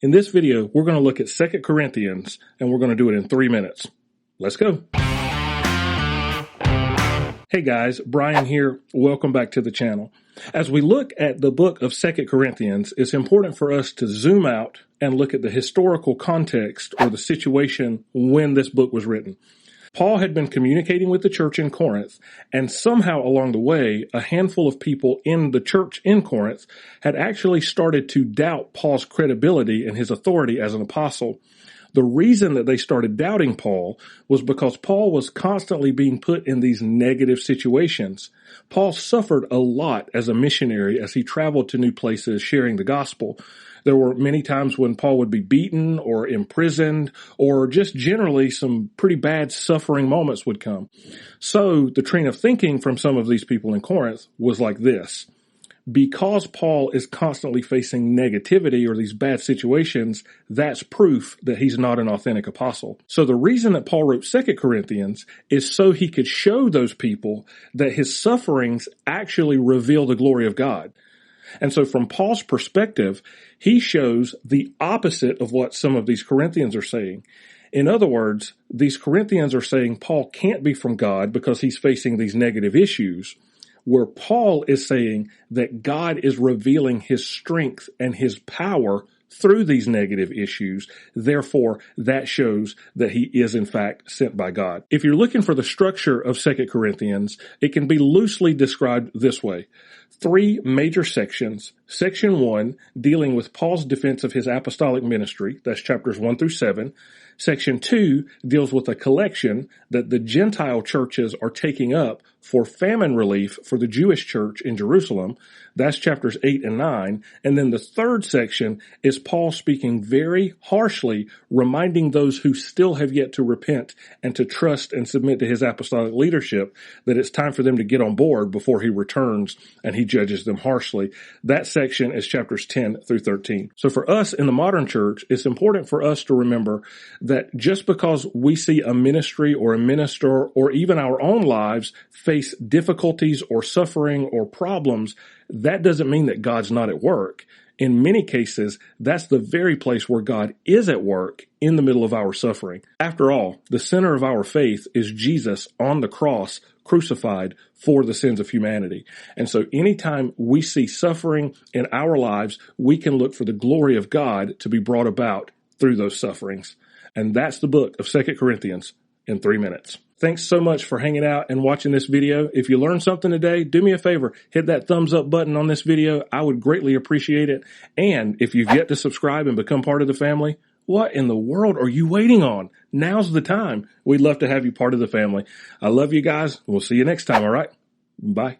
In this video, we're going to look at 2 Corinthians, and we're going to do it in 3 minutes. Let's go. Hey guys, Brian here. Welcome back to the channel. As we look at the book of 2 Corinthians, it's important for us to zoom out and look at the historical context or the situation when this book was written. Paul had been communicating with the church in Corinth, and somehow along the way, a handful of people in the church in Corinth had actually started to doubt Paul's credibility and his authority as an apostle. The reason that they started doubting Paul was because Paul was constantly being put in these negative situations. Paul suffered a lot as a missionary as he traveled to new places sharing the gospel. There were many times when Paul would be beaten or imprisoned, or just generally some pretty bad suffering moments would come. So the train of thinking from some of these people in Corinth was like this. Because Paul is constantly facing negativity or these bad situations, that's proof that he's not an authentic apostle. So the reason that Paul wrote 2 Corinthians is so he could show those people that his sufferings actually reveal the glory of God. And so from Paul's perspective, he shows the opposite of what some of these Corinthians are saying. In other words, these Corinthians are saying Paul can't be from God because he's facing these negative issues, where Paul is saying that God is revealing his strength and his power through these negative issues. Therefore, that shows that he is in fact sent by God. If you're looking for the structure of 2 Corinthians, it can be loosely described this way. 3 major sections. Section 1, dealing with Paul's defense of his apostolic ministry. That's chapters 1 through 7. Section 2 deals with a collection that the Gentile churches are taking up for famine relief for the Jewish church in Jerusalem. That's chapters 8 and 9. And then the third section is Paul speaking very harshly, reminding those who still have yet to repent and to trust and submit to his apostolic leadership that it's time for them to get on board before he returns and he judges them harshly. That section is chapters 10 through 13. So for us in the modern church, it's important for us to remember that just because we see a ministry or a minister or even our own lives face difficulties or suffering or problems, that doesn't mean that God's not at work. In many cases, that's the very place where God is at work in the middle of our suffering. After all, the center of our faith is Jesus on the cross, crucified for the sins of humanity. And so anytime we see suffering in our lives, we can look for the glory of God to be brought about through those sufferings. And that's the book of 2 Corinthians in 3 minutes. Thanks so much for hanging out and watching this video. If you learned something today, do me a favor, hit that thumbs up button on this video. I would greatly appreciate it. And if you've yet to subscribe and become part of the family, what in the world are you waiting on? Now's the time. We'd love to have you part of the family. I love you guys. We'll see you next time, all right? Bye.